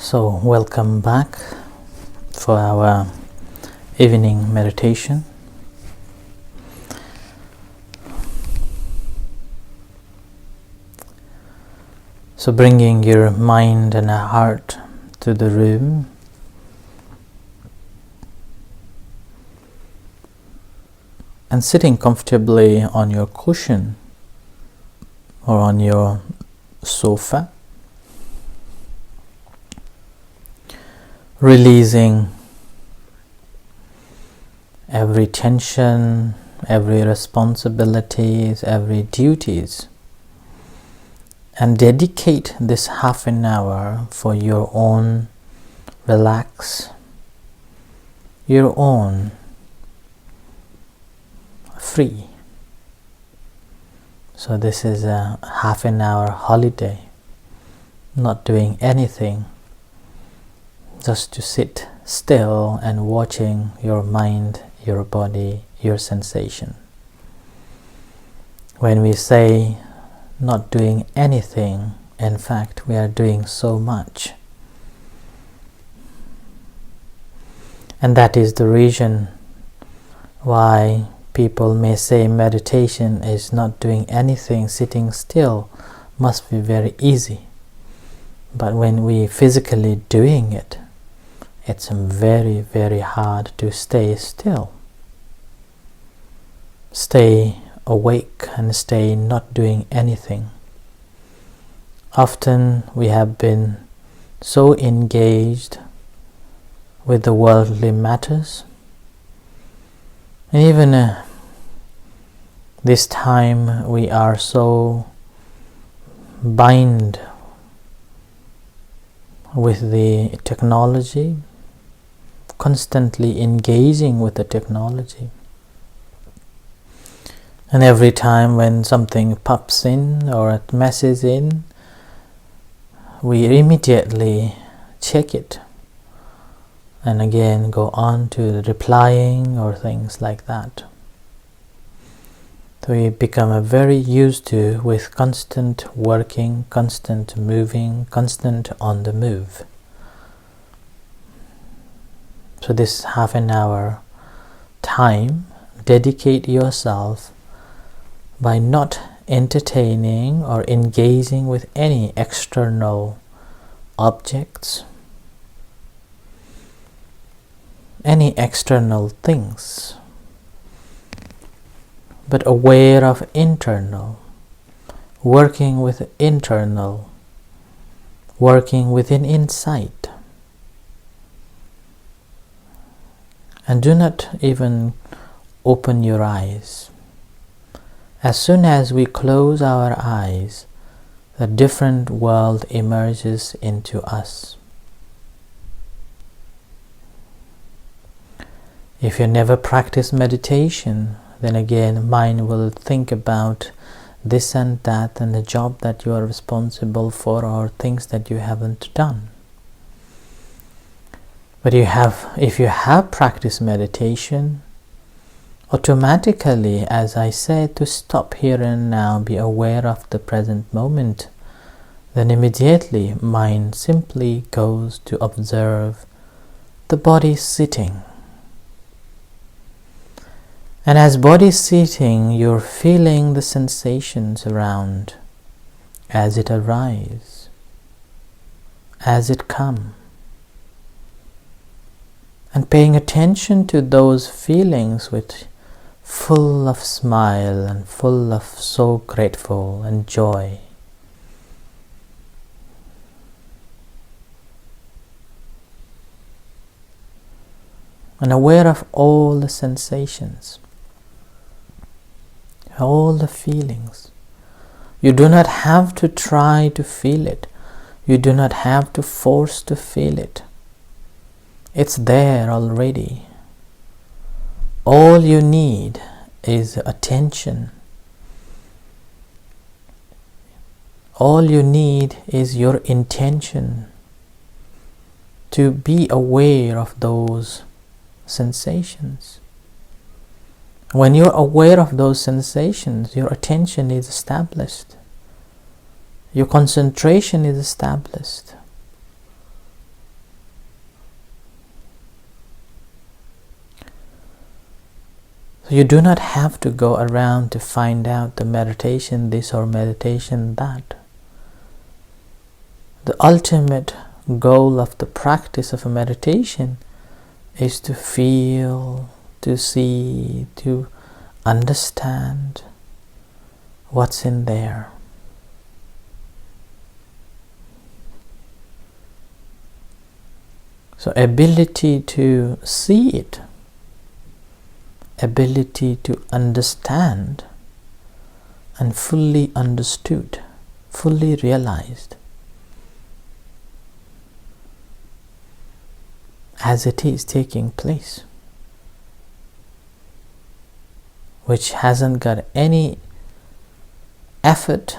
So welcome back for our evening meditation. So bringing your mind and heart to the room, and sitting comfortably on your cushion or on your sofa, releasing every tension, every responsibilities, every duties, and dedicate this half an hour for your own relax, your own free. So this is a half an hour holiday, not doing anything, just to sit still and watching your mind, your body, your sensation. When we say not doing anything, in fact we are doing so much. And that is the reason why people may say meditation is not doing anything, sitting still must be very easy. But when we physically doing it, it's very, very hard to stay still. Stay awake and stay not doing anything. Often we have been so engaged with the worldly matters. And even this time we are so bound with the technology, constantly engaging with the technology. And every time when something pops in or a message in, we immediately check it and again go on to replying or things like that. So we become very used to with constant working, constant moving, constant on the move. So this half an hour time, dedicate yourself by not entertaining or engaging with any external objects, any external things, but aware of internal, working with internal, working within insight. And do not even open your eyes. As soon as we close our eyes, a different world emerges into us. If you never practice meditation, then again mind will think about this and that and the job that you are responsible for or things that you haven't done. But if you have practiced meditation, automatically, as I said, to stop here and now, be aware of the present moment, then immediately mind simply goes to observe the body sitting. And as body sitting, you're feeling the sensations around as it arises, as it comes. And paying attention to those feelings which full of smile and full of so grateful and joy. And aware of all the sensations, all the feelings. You do not have to try to feel it. You do not have to force to feel it. It's there already. All you need is attention. All you need is your intention to be aware of those sensations. When you're aware of those sensations, your attention is established. Your concentration is established. So you do not have to go around to find out the meditation this or meditation that. The ultimate goal of the practice of a meditation is to feel, to see, to understand what's in there. So ability to see it, ability to understand and fully understood, fully realized as it is taking place, which hasn't got any effort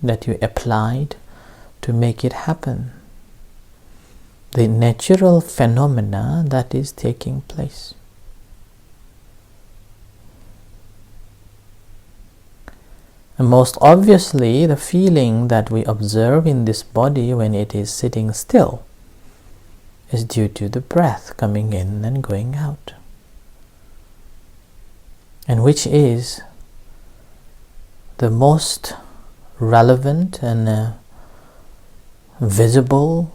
that you applied to make it happen. The natural phenomena that is taking place. And most obviously, the feeling that we observe in this body when it is sitting still is due to the breath coming in and going out, and which is the most relevant and visible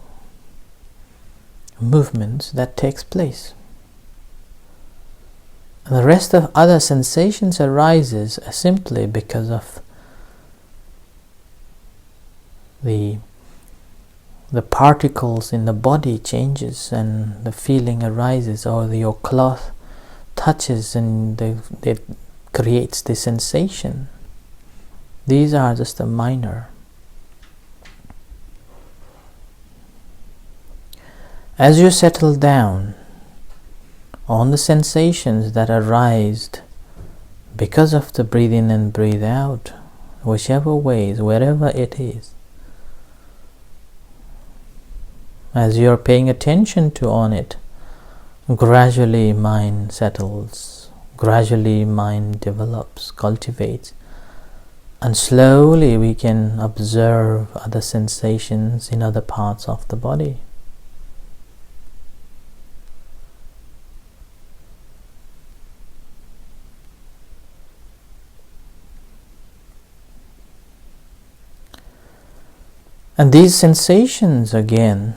movement that takes place. And the rest of other sensations arises simply because of the particles in the body changes and the feeling arises, or your cloth touches and it creates the sensation. These are just a minor. As you settle down on the sensations that arise because of the breathe in and breathe out, whichever ways, wherever it is, as you are paying attention to on it, gradually mind settles, gradually mind develops, cultivates, and slowly we can observe other sensations in other parts of the body. And these sensations, again,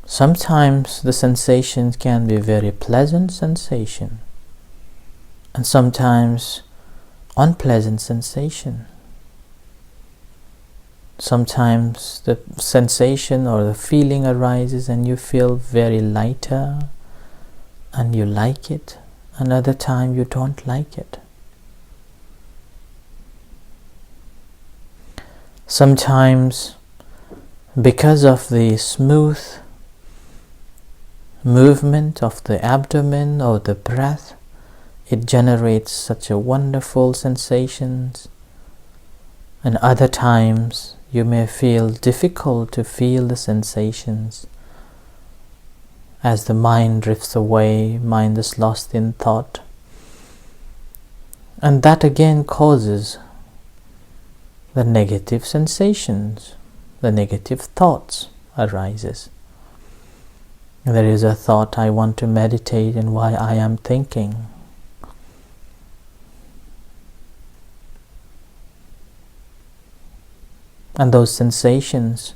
sometimes the sensations can be very pleasant sensation, and sometimes unpleasant sensation. Sometimes the sensation or the feeling arises and you feel very lighter and you like it, another time you don't like it. Sometimes, because of the smooth movement of the abdomen or the breath, it generates such a wonderful sensations, and other times you may feel difficult to feel the sensations as the mind drifts away, mind is lost in thought, and that again causes the negative sensations, the negative thoughts arises. There is a thought, I want to meditate, and why I am thinking. And those sensations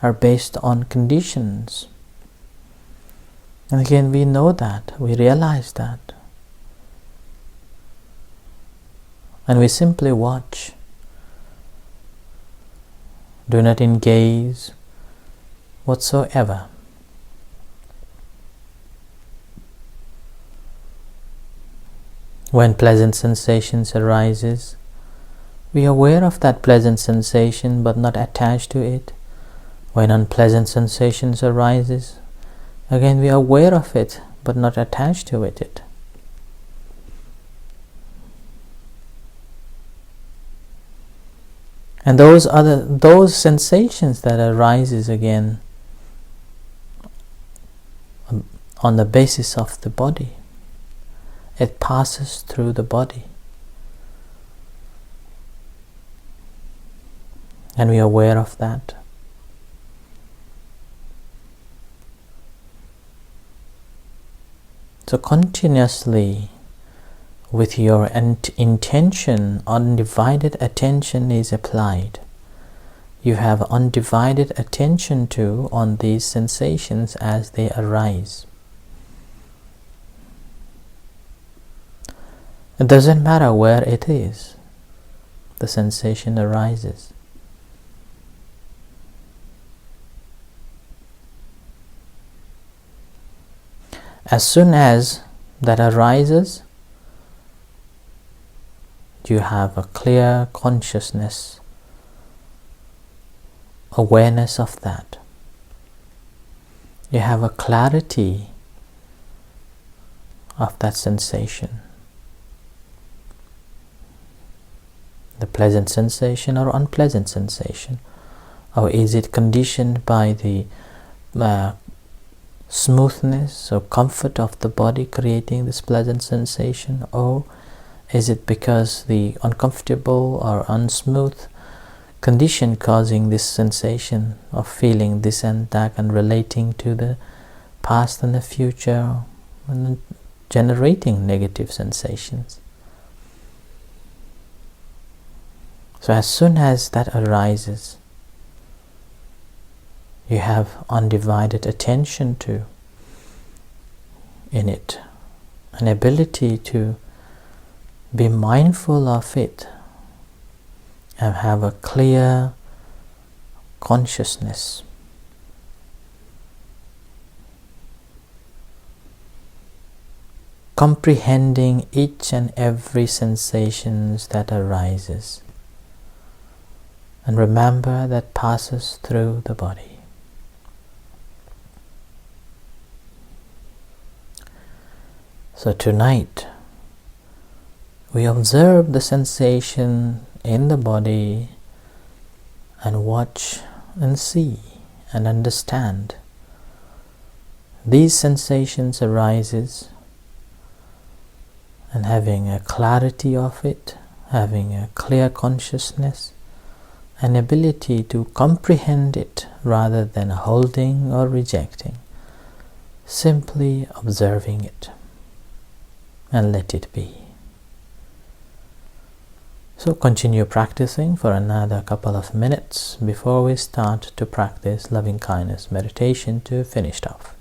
are based on conditions. And again, we know that, we realize that. And we simply watch. Do not engage whatsoever. When pleasant sensations arises, we are aware of that pleasant sensation but not attached to it. When unpleasant sensations arises, again we are aware of it but not attached to it. And those sensations that arises again on the basis of the body, it passes through the body, and we are aware of that. So continuously with your intention, undivided attention is applied. You have undivided attention on these sensations as they arise. It doesn't matter where it is, the sensation arises. As soon as that arises, you have a clear consciousness, awareness of that. You have a clarity of that sensation. The pleasant sensation or unpleasant sensation, or is it conditioned by the smoothness or comfort of the body creating this pleasant sensation, or is it because the uncomfortable or unsmooth condition causing this sensation of feeling this and that and relating to the past and the future and generating negative sensations? So as soon as that arises, you have undivided attention in it, an ability to be mindful of it and have a clear consciousness. Comprehending each and every sensations that arises. And remember that passes through the body. So tonight, we observe the sensation in the body and watch and see and understand. These sensations arises, and having a clarity of it, having a clear consciousness, an ability to comprehend it rather than holding or rejecting, simply observing it and let it be. So continue practicing for another couple of minutes before we start to practice loving kindness meditation to finish off.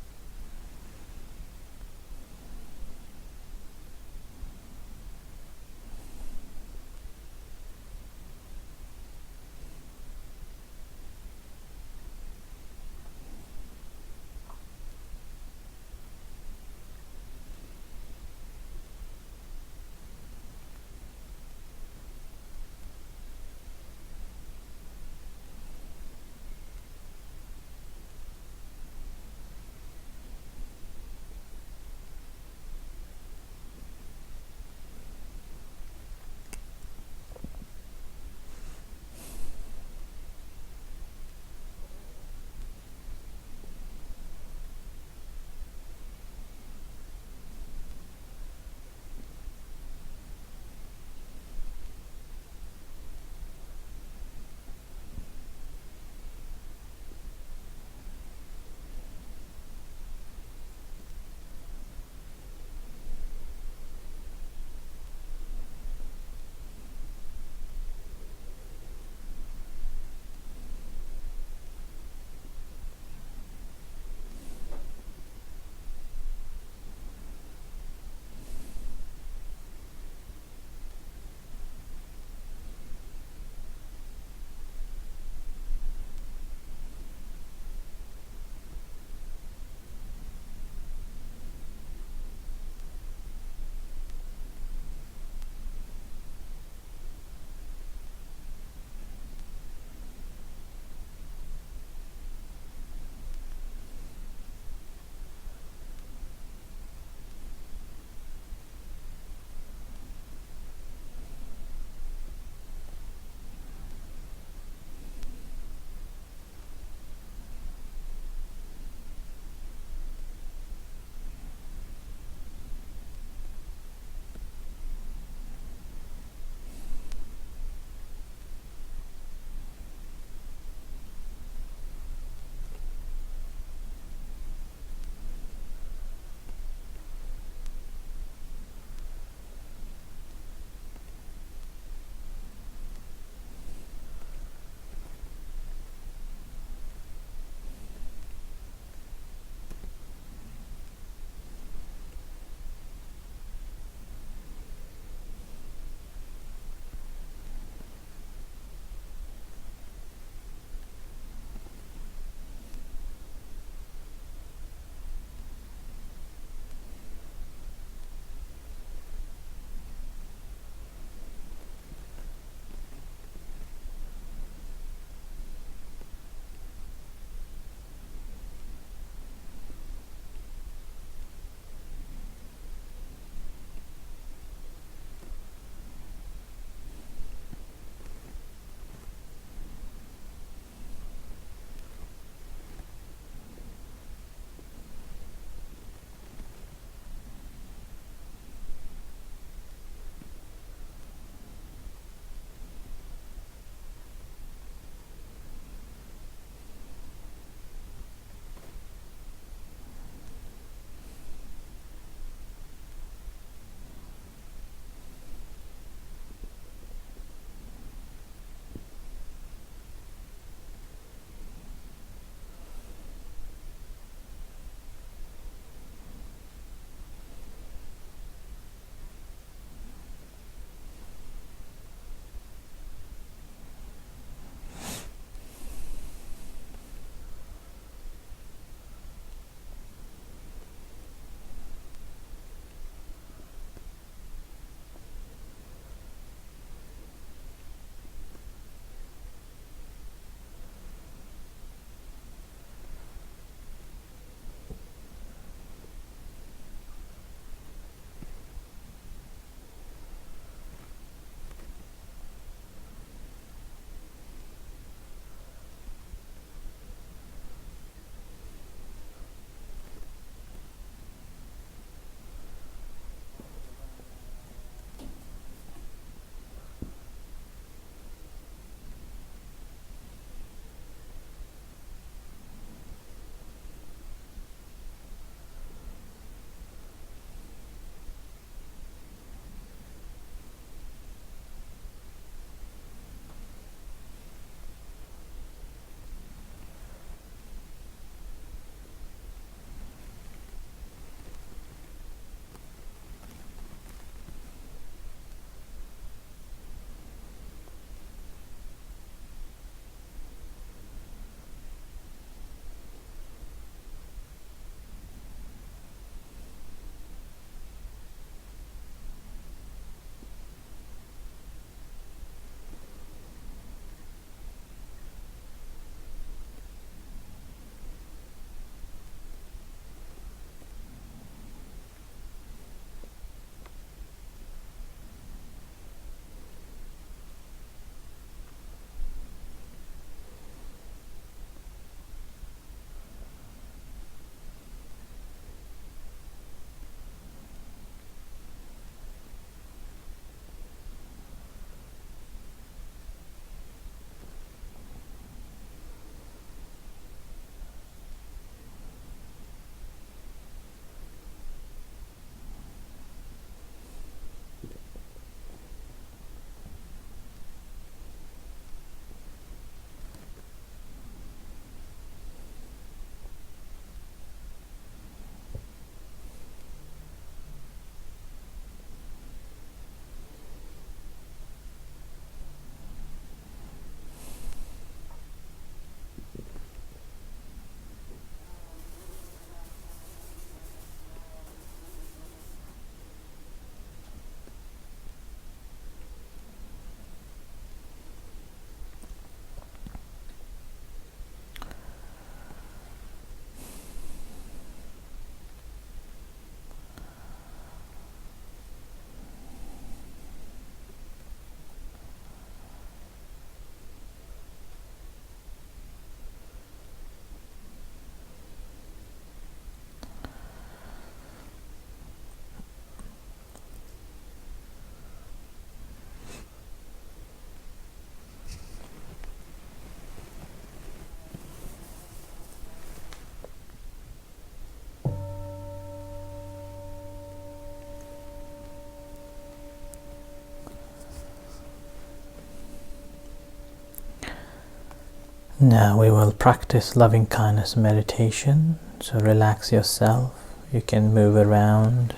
Now we will practice loving kindness meditation. So relax yourself. You can move around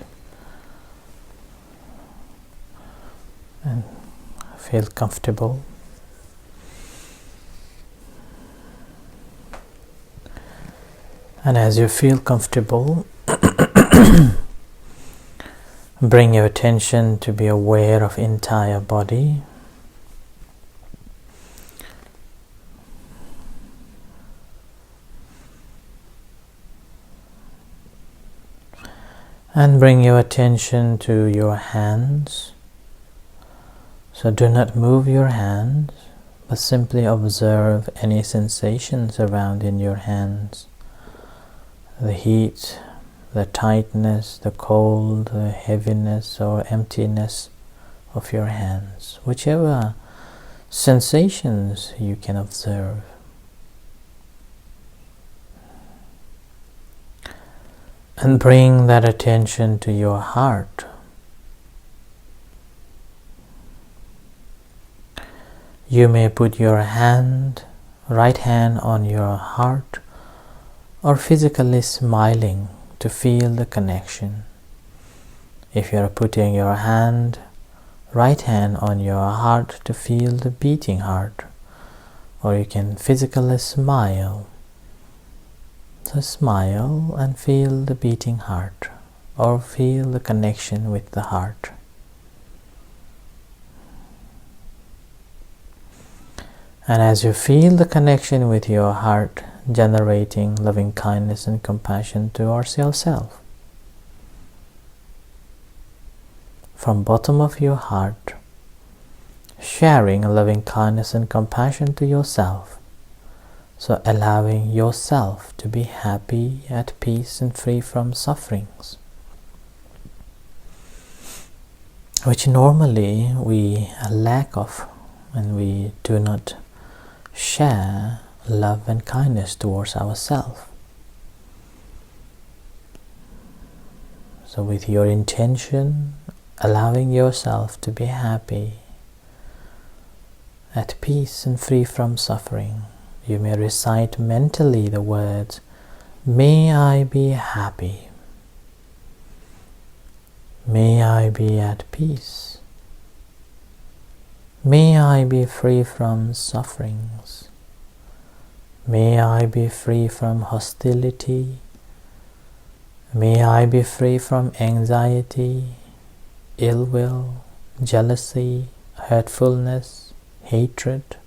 and feel comfortable. And as you feel comfortable, bring your attention to be aware of entire body. And bring your attention to your hands. So do not move your hands, but simply observe any sensations around in your hands. The heat, the tightness, the cold, the heaviness or emptiness of your hands, whichever sensations you can observe. And bring that attention to your heart. You may put your right hand on your heart, or physically smiling to feel the connection. If you are putting your right hand on your heart to feel the beating heart, or you can physically smile. So smile and feel the beating heart, or feel the connection with the heart. And as you feel the connection with your heart, generating loving kindness and compassion towards yourself, from bottom of your heart, sharing loving kindness and compassion to yourself, so allowing yourself to be happy, at peace and free from sufferings, which normally we lack of, and we do not share love and kindness towards ourselves. So with your intention, allowing yourself to be happy, at peace and free from suffering, you may recite mentally the words, "May I be happy. May I be at peace. May I be free from sufferings. May I be free from hostility. May I be free from anxiety, ill will, jealousy, hurtfulness, hatred.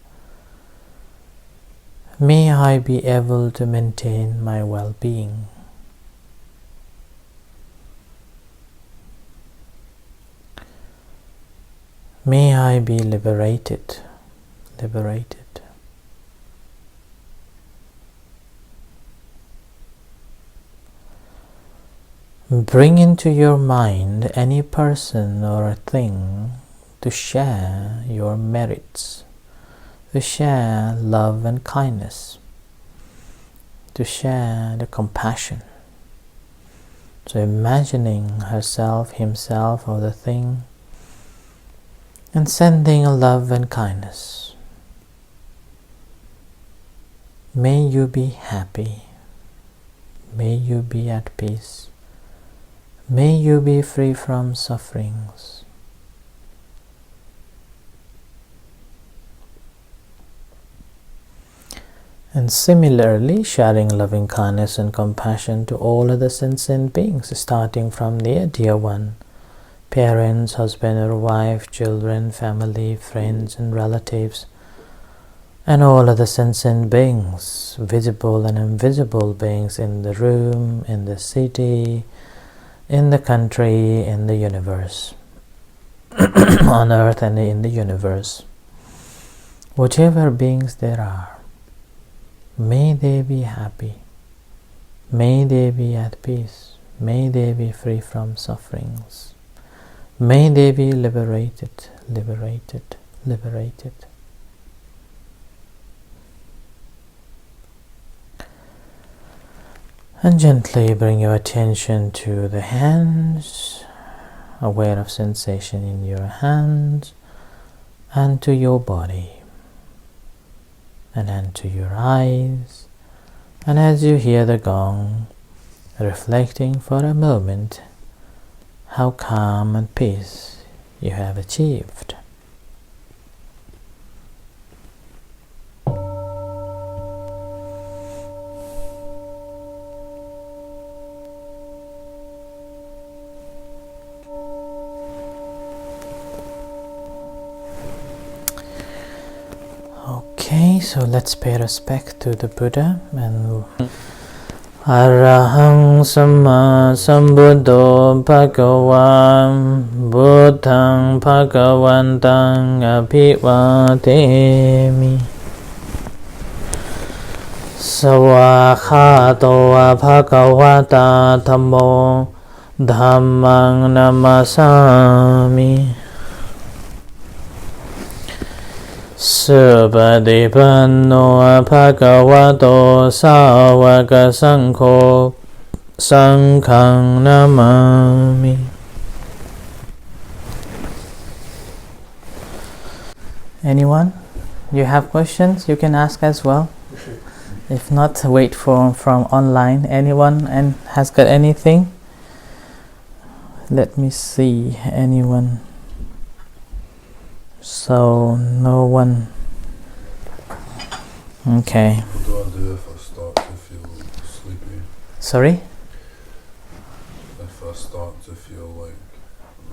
May I be able to maintain my well-being." May I be liberated. Bring into your mind any person or a thing to share your merits, to share love and kindness, to share the compassion. So imagining herself, himself, or the thing, and sending a love and kindness. May you be happy. May you be at peace. May you be free from sufferings. And similarly, sharing loving kindness and compassion to all other sentient beings, starting from their dear one, parents, husband or wife, children, family, friends and relatives, and all other sentient beings, visible and invisible beings in the room, in the city, in the country, in the universe, on earth and in the universe. Whichever beings there are, may they be happy, may they be at peace, may they be free from sufferings, may they be liberated. And gently bring your attention to the hands, aware of sensation in your hands, and to your body. and then to your eyes, and as you hear the gong, reflecting for a moment how calm and peace you have achieved. Okay, so let's pay respect to the Buddha and Arahang Samma Sambuddho Bhagavan Buddhang Bhagavantang Abhivademi Sawakhato Bhagavata Dhammo Dhammang Namasami Subhadipanno Bhagavato Sāvaka Saṅkho Saṅghang Namami. Anyone? You have questions? You can ask as well. If not, wait from online. Anyone and has got anything? Let me see. Anyone? So, no one. Okay. What do I do if I start to feel sleepy? Sorry? If I start to feel like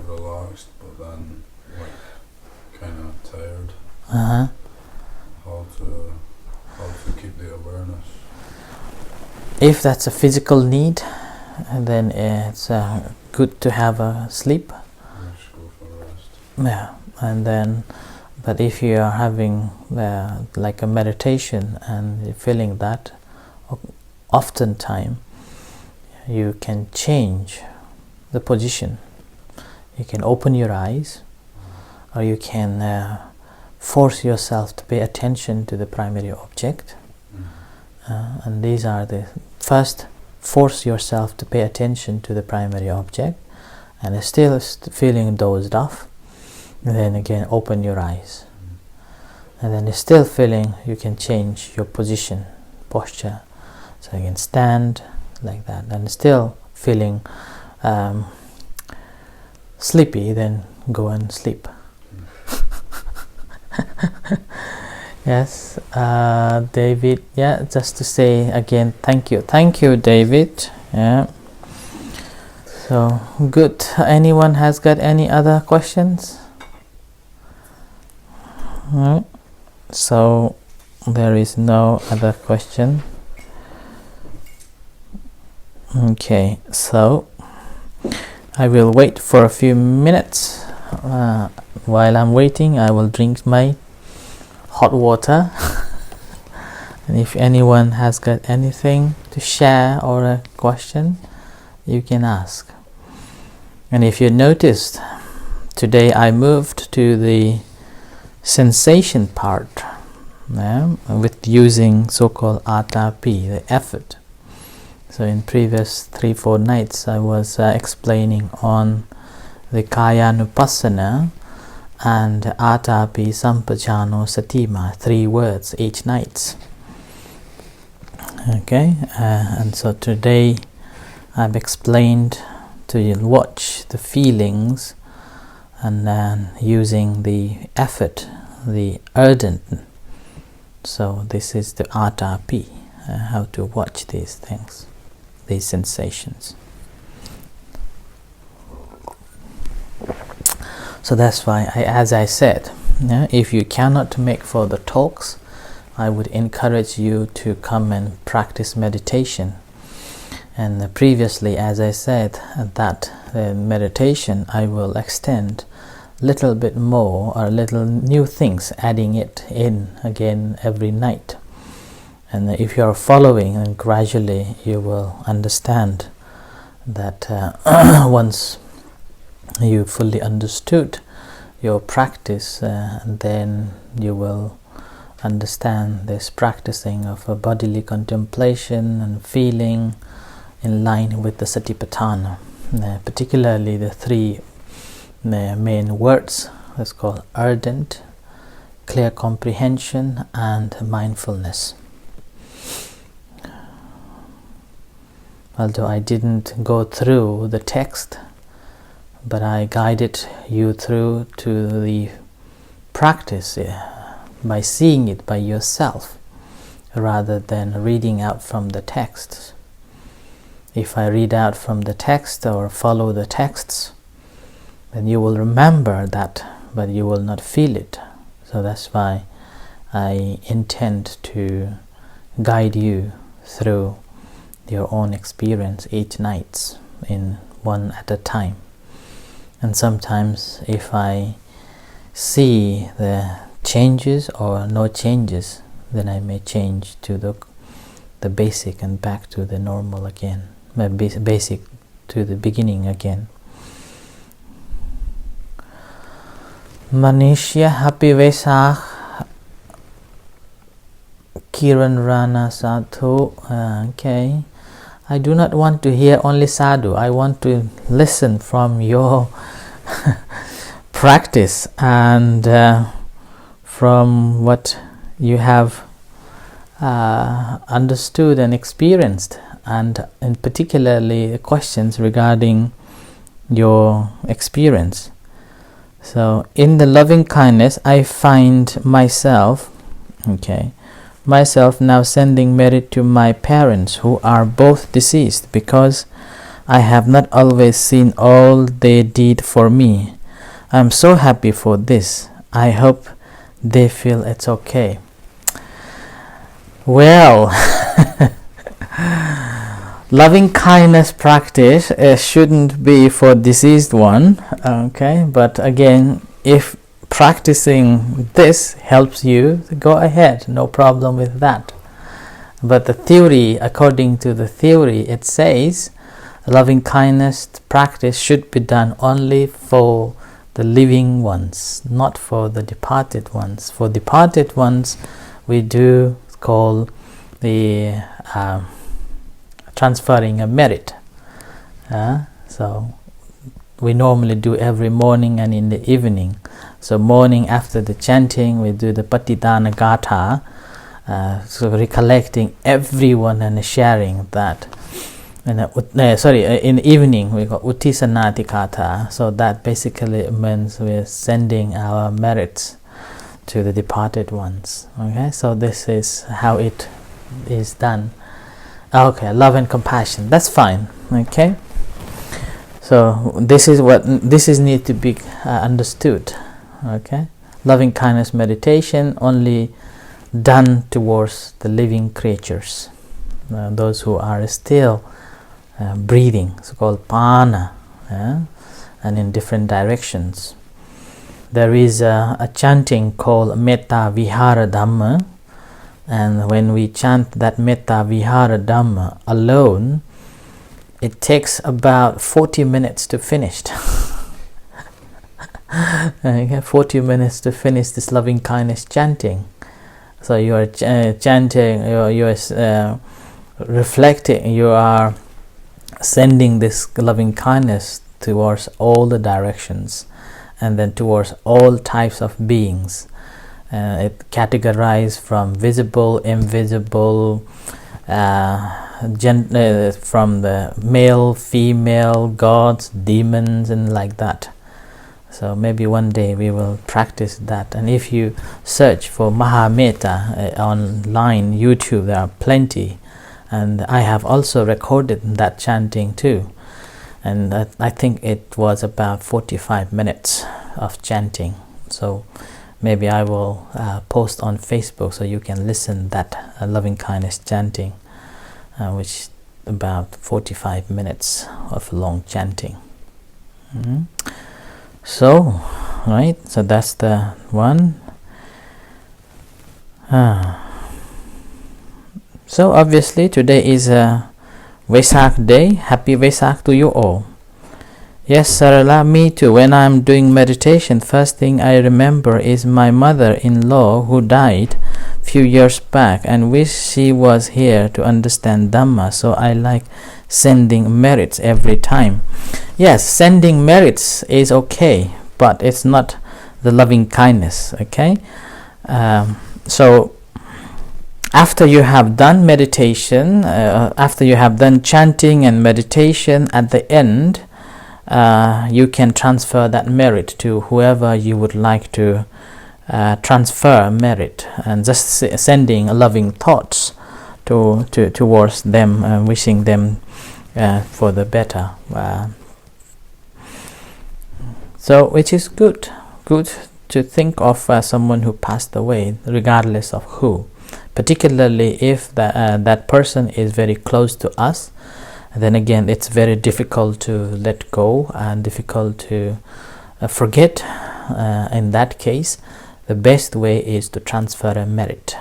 relaxed but then like kind of tired? Uh-huh. How to keep the awareness? If that's a physical need, then it's good to have a sleep. Just go for a rest. Yeah. And then, but if you are having like a meditation and you're feeling that, oftentimes you can change the position. You can open your eyes, or you can force yourself to pay attention to the primary object. And these are the first: force yourself to pay attention to the primary object, and still feeling dozed off. And then again open your eyes, and then still feeling, you can change your position, posture, so you can stand like that, and still feeling sleepy, then go and sleep. Yes, David, yeah, just to say again, thank you, David. Yeah, so good. Anyone has got any other questions? Right. So there is no other question. Okay, so I will wait for a few minutes. While I'm waiting, I will drink my hot water. And if anyone has got anything to share or a question, you can ask. And if you noticed, today I moved to the sensation part, with using so-called atapi, the effort. So in previous 3-4 nights I was explaining on the Kayanupassana and atapi sampajano satima, 3 words each night. Okay, and so today I've explained to watch the feelings, and then using the effort, the ardent. So this is the atapi, how to watch these things, these sensations. So that's why, as I said, if you cannot make further talks, I would encourage you to come and practice meditation. And previously, as I said, that meditation I will extend little bit more, or little new things, adding it in again every night. And if you are following, and gradually you will understand that once you fully understood your practice, then you will understand this practicing of a bodily contemplation and feeling in line with the Satipatthana, particularly the 3 main words. That's called ardent, clear comprehension and mindfulness. Although I didn't go through the text, but I guided you through to the practice by seeing it by yourself rather than reading out from the text. If I read out from the text or follow the texts, then you will remember that, but you will not feel it. So that's why I intend to guide you through your own experience each night in one at a time. And sometimes if I see the changes or no changes, then I may change to the basic and back to the normal again, basic to the beginning again. Manisha, happy Vesak. Kiran Rana Sadhu. Okay. I do not want to hear only sadhu. I want to listen from your practice and from what you have understood and experienced, and in particularly questions regarding your experience. So in the loving kindness, I find myself now sending merit to my parents who are both deceased, because I have not always seen all they did for me. I am so happy for this. I hope they feel it's okay. Well, loving kindness practice shouldn't be for deceased one, okay? But again, if practicing this helps you, go ahead, no problem with that. But the theory, according to the theory, it says loving kindness practice should be done only for the living ones, not for the departed ones. For departed ones, we do call the transferring a merit. So we normally do every morning and in the evening. So morning after the chanting, we do the Patidana Gatha, so recollecting everyone and sharing that. And in the evening we got Uttisanati Katha. So that basically means we're sending our merits to the departed ones. Okay, so this is how it is done. Okay, love and compassion. That's fine. Okay. So this is need to be understood. Okay, loving kindness meditation only done towards the living creatures, those who are still breathing, so called pana, and in different directions. There is a chanting called Metta Vihara Dhamma, and when we chant that Metta Vihara Dhamma alone, it takes about 40 minutes to finish. 40 minutes to finish this loving kindness chanting. So you are chanting, you are reflecting, you are sending this loving kindness towards all the directions, and then towards all types of beings. It categorized from visible, invisible, from the male, female, gods, demons, and like that. So maybe one day we will practice that. And if you search for Mahametta online, YouTube, there are plenty. And I have also recorded that chanting too. And I think it was about 45 minutes of chanting. So maybe I will post on Facebook so you can listen that loving kindness chanting, which about 45 minutes of long chanting. So, right, so that's the one. So obviously today is a Vesak day. Happy Vesak to you all. Yes, Sarala, me too. When I'm doing meditation, first thing I remember is my mother-in-law who died few years back, and wish she was here to understand Dhamma. So I like sending merits every time. Yes, sending merits is okay, but it's not the loving kindness. Okay, So after you have done meditation, after you have done chanting and meditation, at the end you can transfer that merit to whoever you would like to transfer merit, and just sending loving thoughts towards them, wishing them for the better. So which is good to think of someone who passed away, regardless of who, particularly if that person is very close to us. Then again, it's very difficult to let go and difficult to forget. In that case, the best way is to transfer a merit.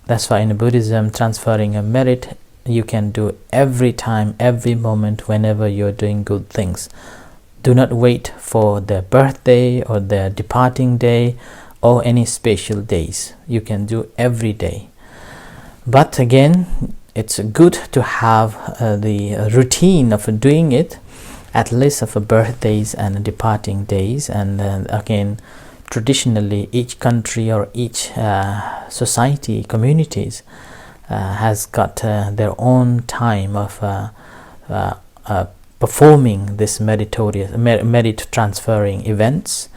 That's why in Buddhism, transferring a merit you can do every time, every moment, whenever you're doing good things. Do not wait for their birthday or their departing day or any special days. You can do every day. But again, it's good to have the routine of doing it, at least of birthdays and departing days. And again, traditionally, each country or each society, communities has got their own time of performing this merit transferring events.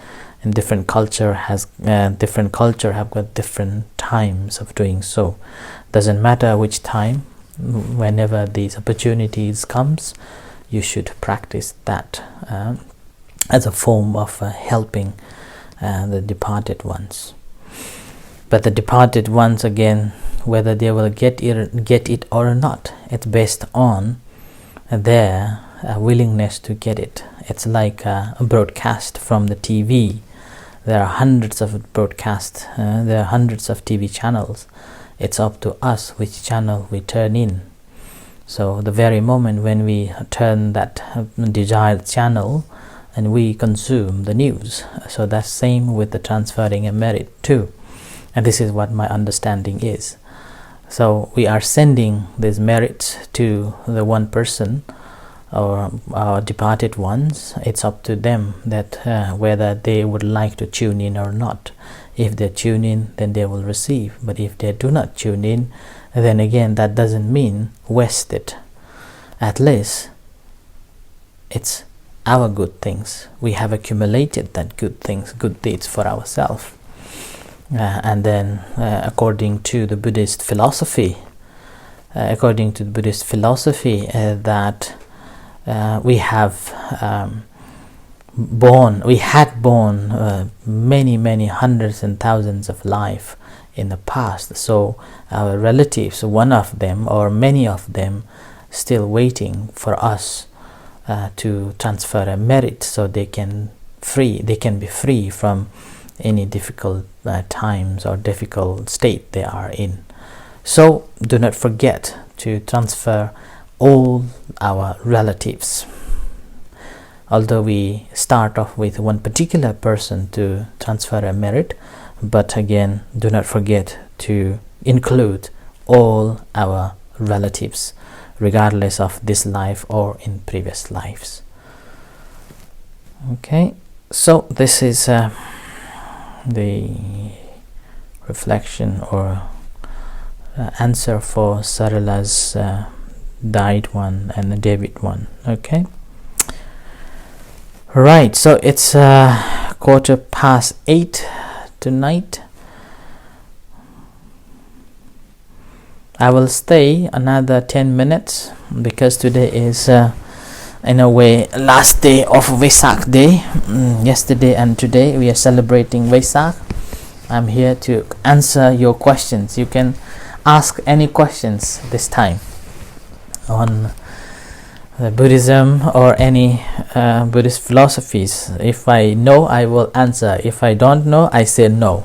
And different culture have got different times of doing so. Doesn't matter which time, whenever these opportunities comes, you should practice that as a form of helping the departed ones. But the departed ones, again, whether they will get it or not, it's based on their willingness to get it. It's like a broadcast from the TV. There are hundreds of broadcasts, there are hundreds of TV channels. It's up to us which channel we turn in. So the very moment when we turn that desired channel and we consume the news, so that's same with the transferring a merit too. And this is what my understanding is. So we are sending these merits to the one person or our departed ones. It's up to them that whether they would like to tune in or not. If they tune in, then they will receive. But if they do not tune in, then again, that doesn't mean waste it. At least it's our good things. We have accumulated that good things, good deeds for ourselves. And then according to the Buddhist philosophy, that we had born many hundreds and thousands of life in the past. So our relatives, one of them or many of them, still waiting for us to transfer a merit, so they can be free from any difficult times or difficult state they are in. So do not forget to transfer all our relatives. Although we start off with one particular person to transfer a merit, but again, do not forget to include all our relatives, regardless of this life or in previous lives. Okay, so this is the reflection or answer for Sarala's died one and the David one. Okay, right, so it's 8:15 tonight. I will stay another 10 minutes because today is in a way last day of Vesak day. Yesterday and today we are celebrating Vesak. I'm here to answer your questions. You can ask any questions this time on Buddhism or any Buddhist philosophies. If I know, I will answer. If I don't know, I say no.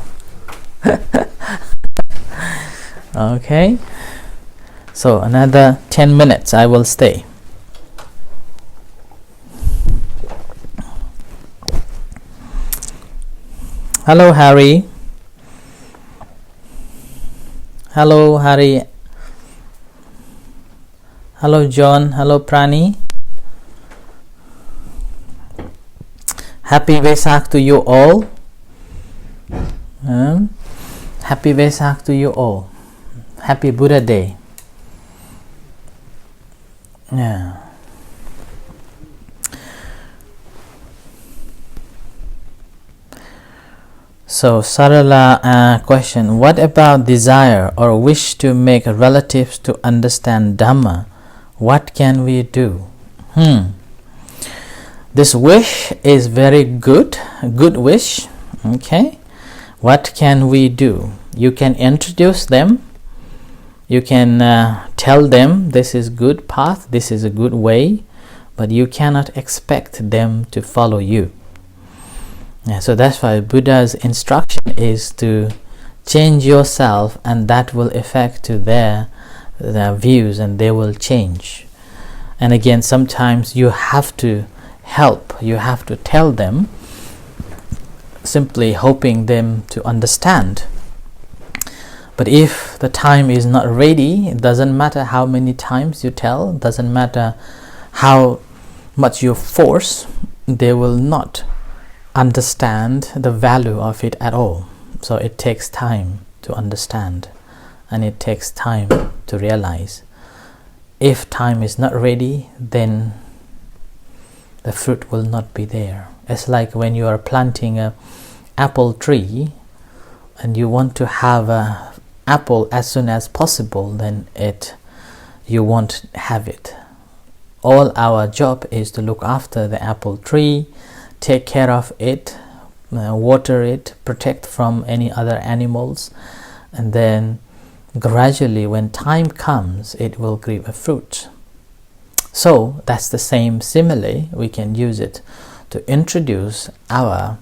Okay, so another 10 minutes I will stay. Hello, Harry. Hello, Harry. Hello, John. Hello, Prani. Happy Vesak to you all. Happy Vesak to you all. Happy Buddha Day. Yeah. So Sarala question, what about desire or wish to make relatives to understand Dhamma? What can we do? This wish is very good wish. Okay. What can we do? You can introduce them. You can tell them this is good path, this is a good way, but you cannot expect them to follow you. So that's why Buddha's instruction is to change yourself, and that will affect to their views, and they will change. And again, sometimes you have to help, you have to tell them, simply hoping them to understand. But if the time is not ready, it doesn't matter how many times you tell, doesn't matter how much you force, they will not understand the value of it at all. So it takes time to understand, and it takes time to realize. If time is not ready, then the fruit will not be there. It's like when you are planting an apple tree and you want to have an apple as soon as possible, then you won't have it. All our job is to look after the apple tree, take care of it, water it, protect from any other animals, and then gradually when time comes it will give a fruit. So that's the same simile. We can use it to introduce our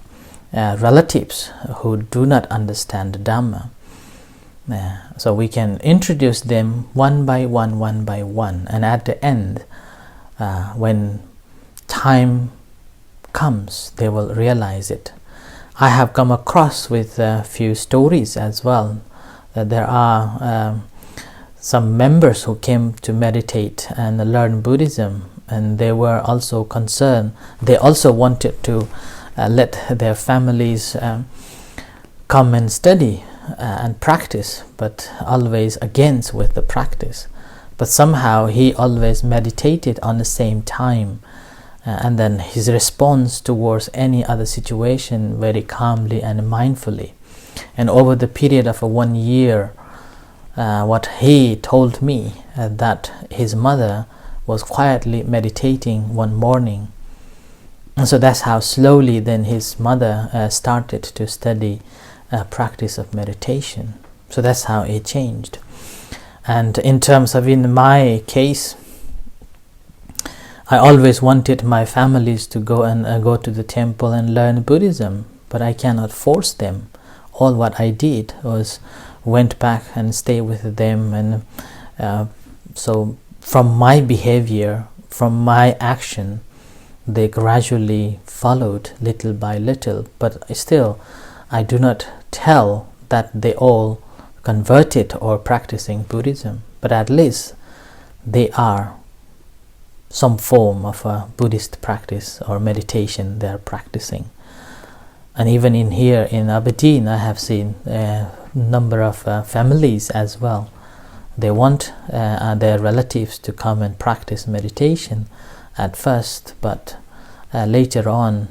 relatives who do not understand the Dhamma. So we can introduce them one by one, and at the end, when time comes, they will realize it. I have come across with a few stories as well. There are some members who came to meditate and learn Buddhism, and they were also concerned. They also wanted to let their families come and study and practice, but always against with the practice. But somehow he always meditated on the same time, and then his response towards any other situation very calmly and mindfully. And over the period of 1 year, what he told me, that his mother was quietly meditating one morning. And so that's how slowly then his mother started to study practice of meditation. So that's how it changed. And in terms of in my case, I always wanted my families to go to the temple and learn Buddhism, but I cannot force them. All what I did was went back and stay with them, and so from my behavior, from my action, they gradually followed little by little. But still, I do not tell that they all converted or practicing Buddhism, but at least they are some form of a Buddhist practice or meditation they are practicing. And even in here in Aberdeen, I have seen a number of families as well. They want their relatives to come and practice meditation at first, but later on,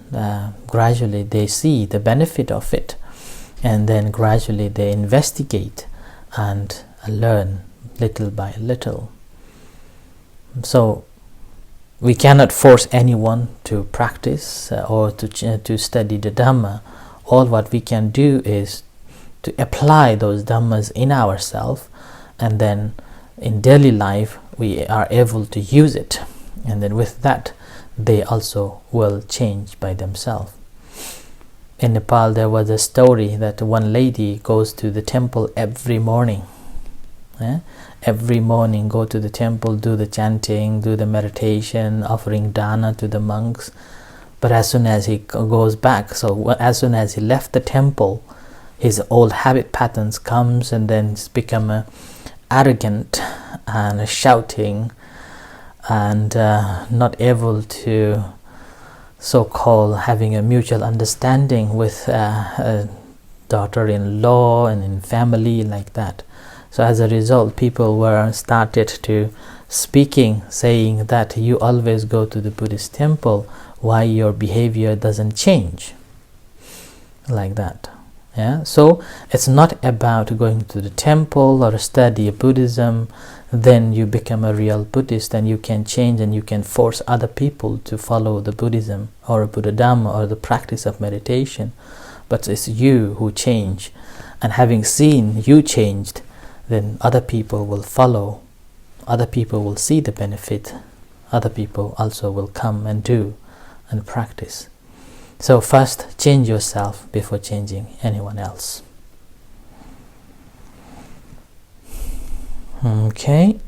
gradually they see the benefit of it, and then gradually they investigate and learn little by little. So we cannot force anyone to practice or to study the Dhamma. All what we can do is to apply those Dhammas in ourselves, and then in daily life we are able to use it, and then with that they also will change by themselves. In Nepal there was a story that one lady goes to the temple every morning. Every morning go to the temple, do the chanting, do the meditation, offering dana to the monks. But as soon as he goes back, so as soon as he left the temple, his old habit patterns comes, and then it's become arrogant and shouting, and not able to so-called having a mutual understanding with daughter-in-law and in family like that. So as a result, people were started to speaking, saying that you always go to the Buddhist temple, why your behavior doesn't change like that. Yeah, so it's not about going to the temple or study Buddhism, then you become a real Buddhist and you can change and you can force other people to follow the Buddhism or Buddha Dhamma or the practice of meditation. But it's you who change, and having seen you changed, then other people will follow, other people will see the benefit, other people also will come and do and practice. So first change yourself before changing anyone else. Okay.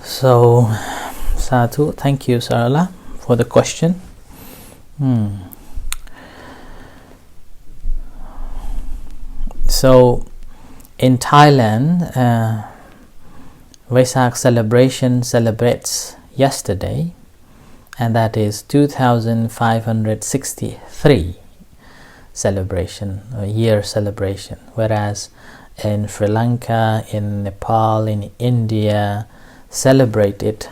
So, Sadhu, thank you, Sarala, for the question. So, in Thailand, Vesak celebration celebrates yesterday, and that is 2563 celebration, a year celebration, whereas in Sri Lanka, in Nepal, in India, celebrate it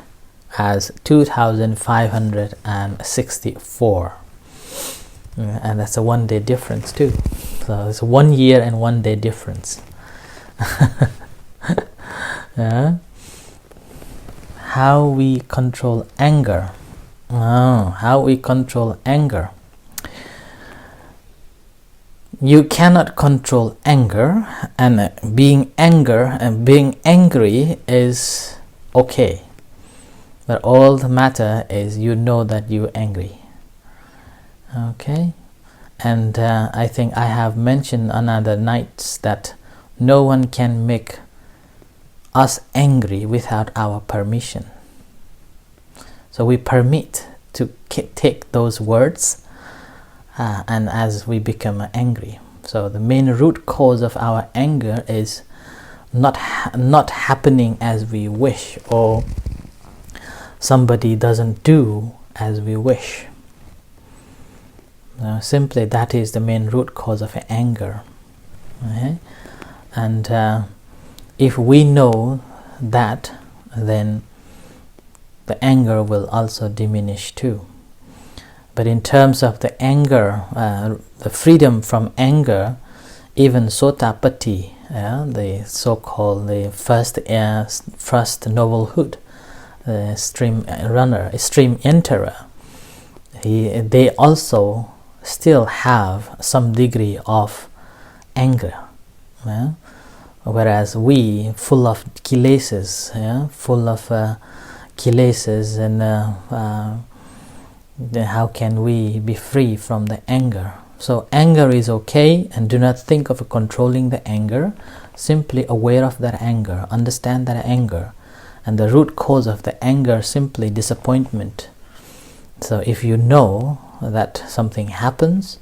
as 2564, and that's a 1 day difference too. So it's 1 year and 1 day difference. How we control anger. How we control anger. You cannot control anger, and being angry is okay, but all the matter is you know that you're angry. Okay, and I think I have mentioned on other nights that no one can make us angry without our permission. So we permit to take those words, and as we become angry. So the main root cause of our anger is not happening as we wish, or somebody doesn't do as we wish. Simply that is the main root cause of anger. Okay? And if we know that, then the anger will also diminish too. But in terms of the anger, the freedom from anger, even Sotapatti, the so-called the first noblehood, stream runner, stream enterer, they also still have some degree of anger. Whereas we, full of kilesas, and how can we be free from the anger? So anger is okay, and do not think of controlling the anger. Simply aware of that anger, understand that anger, and the root cause of the anger simply disappointment. So if you know that something happens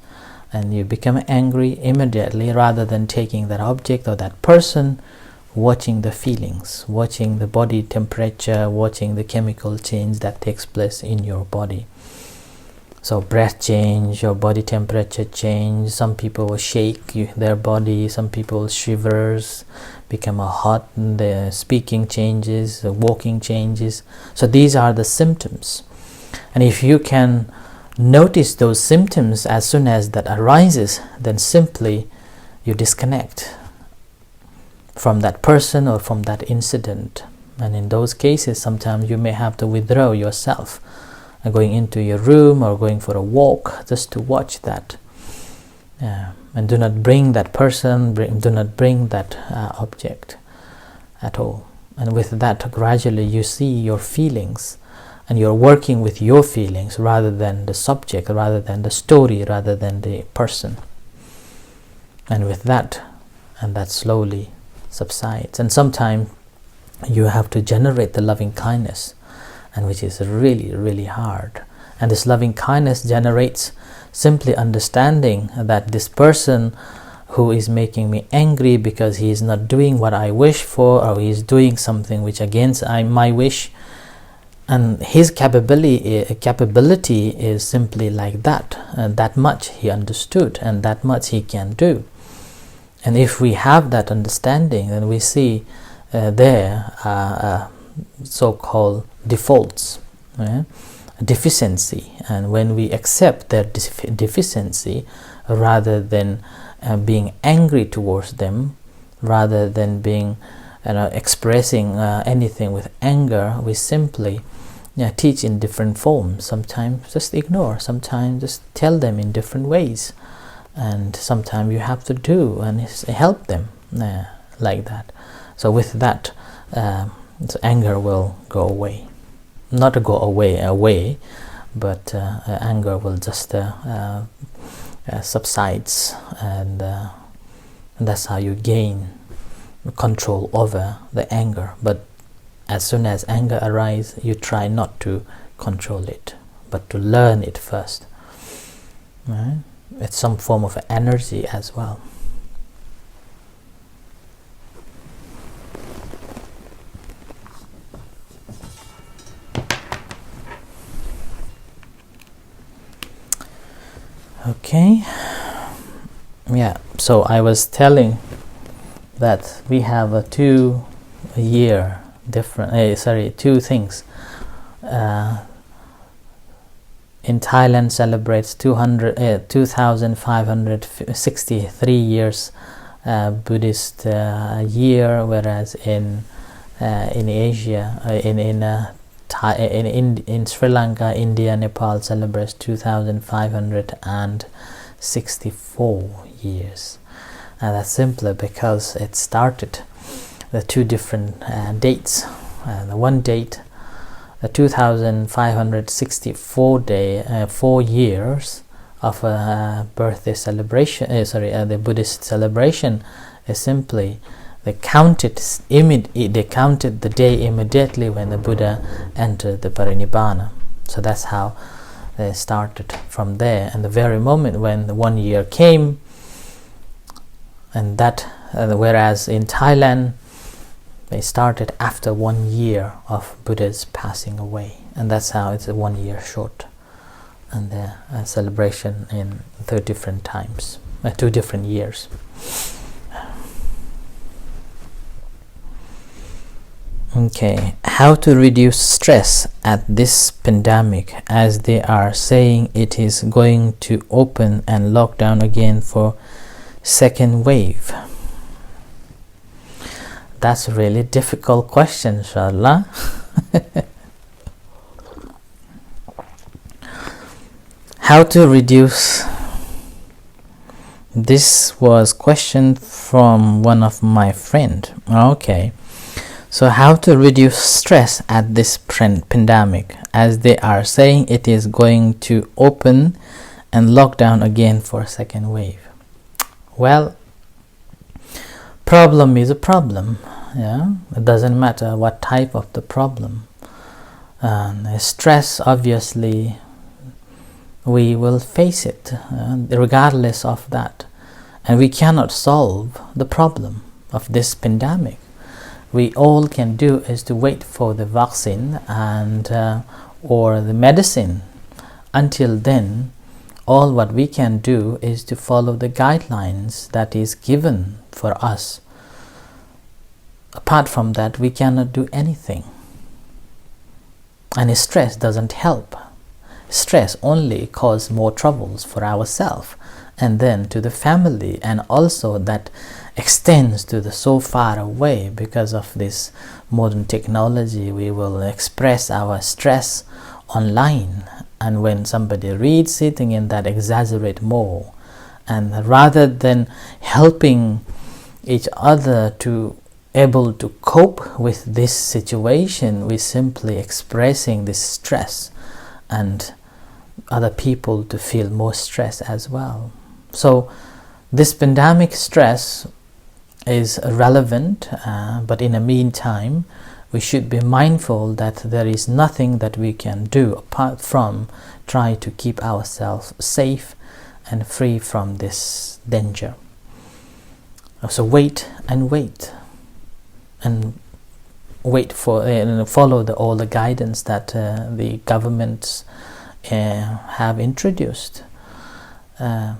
and you become angry immediately, rather than taking that object or that person, watching the feelings, watching the body temperature, watching the chemical change that takes place in your body. So breath change, your body temperature change, some people will shake their body, some people shivers, become hot, and the speaking changes, the walking changes. So these are the symptoms. And if you can notice those symptoms as soon as that arises, then simply you disconnect from that person or from that incident. And in those cases, sometimes you may have to withdraw yourself, going into your room or going for a walk just to watch that. And do not bring that person, do not bring that object at all. And with that, gradually you see your feelings, and you're working with your feelings rather than the subject, rather than the story, rather than the person. And with that, and that slowly subsides. And sometimes you have to generate the loving kindness, and which is really, really hard. And this loving kindness generates simply understanding that this person who is making me angry because he is not doing what I wish for, or he is doing something which against my wish. And his capability is simply like that, that much he understood and that much he can do. And if we have that understanding, then we see there are so-called defaults, deficiency. And when we accept their deficiency, rather than being angry towards them, rather than being expressing anything with anger, we simply teach in different forms. Sometimes just ignore, sometimes just tell them in different ways, and sometimes you have to do and help them like that. So with that, anger will go away. Not go away, but anger will just subsides, and that's how you gain control over the anger. But as soon as anger arises, you try not to control it, but to learn it first. Right? It's some form of energy as well. Okay. Yeah, so I was telling that we have a 2 year different, two things. In Thailand celebrates 2,563 years Buddhist year, whereas in Asia, in Sri Lanka, India, Nepal celebrates 2,564 years. And that's simply because it started the 2 different dates. The one date, the 2,564 day, 4 years of birthday celebration. The Buddhist celebration is simply they counted the day immediately when the Buddha entered the Parinibbana. So that's how they started from there. And the very moment when the 1 year came, and that whereas in Thailand they started after 1 year of Buddha's passing away, and that's how it's 1 year short, and the celebration in 2 different times, 2 different years. Okay, how to reduce stress at this pandemic, as they are saying it is going to open and lock down again for second wave. That's a really difficult question, Sharla. How to reduce? This was questioned from one of my friend. Okay. So how to reduce stress at this pandemic, as they are saying it is going to open and lock down again for a second wave. Well, problem is a problem. Yeah, it doesn't matter what type of the problem. Stress, obviously, we will face it regardless of that, and we cannot solve the problem of this pandemic. We all can do is to wait for the vaccine and or the medicine. Until then, all what we can do is to follow the guidelines that is given for us. Apart from that, we cannot do anything. And stress doesn't help. Stress only causes more troubles for ourselves, and then to the family, and also that extends to the so far away. Because of this modern technology, we will express our stress online, and when somebody reads it, again that exaggerate more, and rather than helping each other to able to cope with this situation, we simply expressing this stress and other people to feel more stress as well. So this pandemic stress is relevant, but in the meantime we should be mindful that there is nothing that we can do apart from try to keep ourselves safe and free from this danger. So wait and wait, and wait for and follow all the guidance that the governments have introduced, and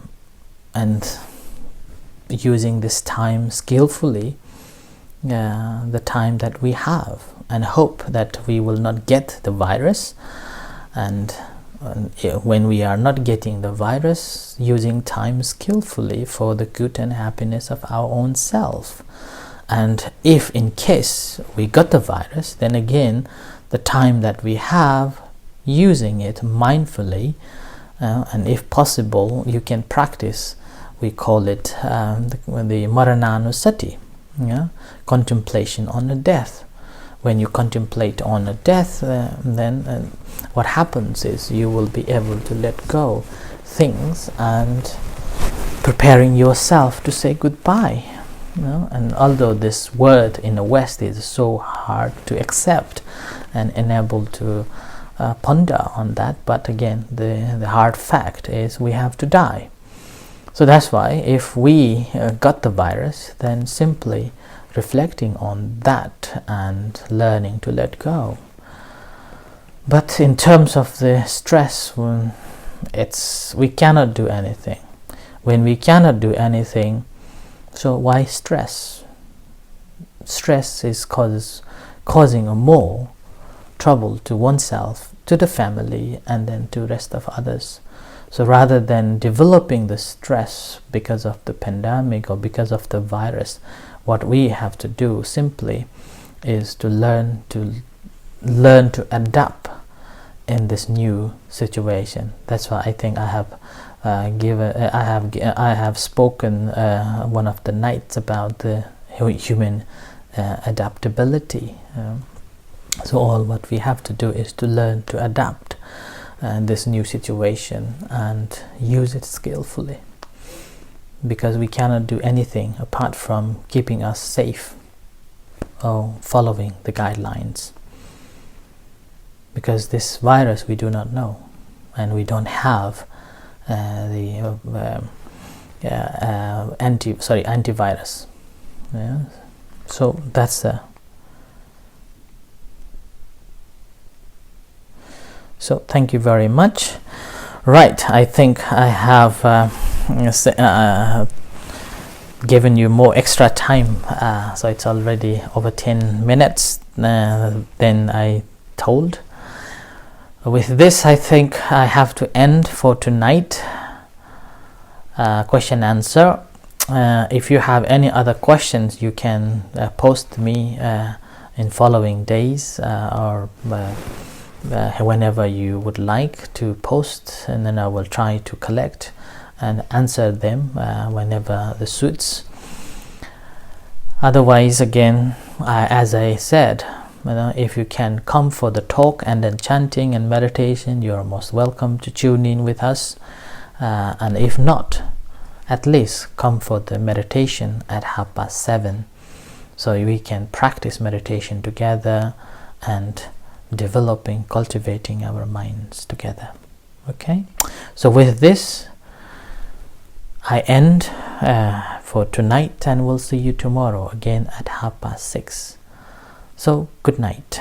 using this time skillfully, the time that we have, and hope that we will not get the virus, and when we are not getting the virus, using time skillfully for the good and happiness of our own self. And if in case we got the virus, then again the time that we have, using it mindfully, and if possible you can practice, we call it the Marananusati, contemplation on the death. When you contemplate on a death, then what happens is you will be able to let go things and preparing yourself to say goodbye. And although this word in the West is so hard to accept and enable to ponder on that, but again the hard fact is we have to die. So that's why if we got the virus, then simply reflecting on that and learning to let go. But in terms of the stress, we cannot do anything. When we cannot do anything, so why stress? Stress is causing more trouble to oneself, to the family, and then to the rest of others. So rather than developing the stress because of the pandemic or because of the virus, what we have to do simply is to learn to adapt in this new situation. That's why I think I have spoken one of the nights about the human adaptability. So all what we have to do is to learn to adapt this new situation and use it skillfully, because we cannot do anything apart from keeping us safe or following the guidelines, because this virus we do not know, and we don't have the antivirus. So that's so thank you very much. Right, I think I have given you more extra time, so it's already over 10 minutes than I told. With this, I think I have to end for tonight. Question answer. If you have any other questions, you can post me in following days, or whenever you would like to post, and then I will try to collect and answer them whenever the suits. Otherwise, again, as I said, if you can come for the talk and then chanting and meditation, you are most welcome to tune in with us, and if not, at least come for the meditation at 7:30, so we can practice meditation together and cultivating our minds together. Okay, so with this I end for tonight, and we'll see you tomorrow again at 6:30. So good night.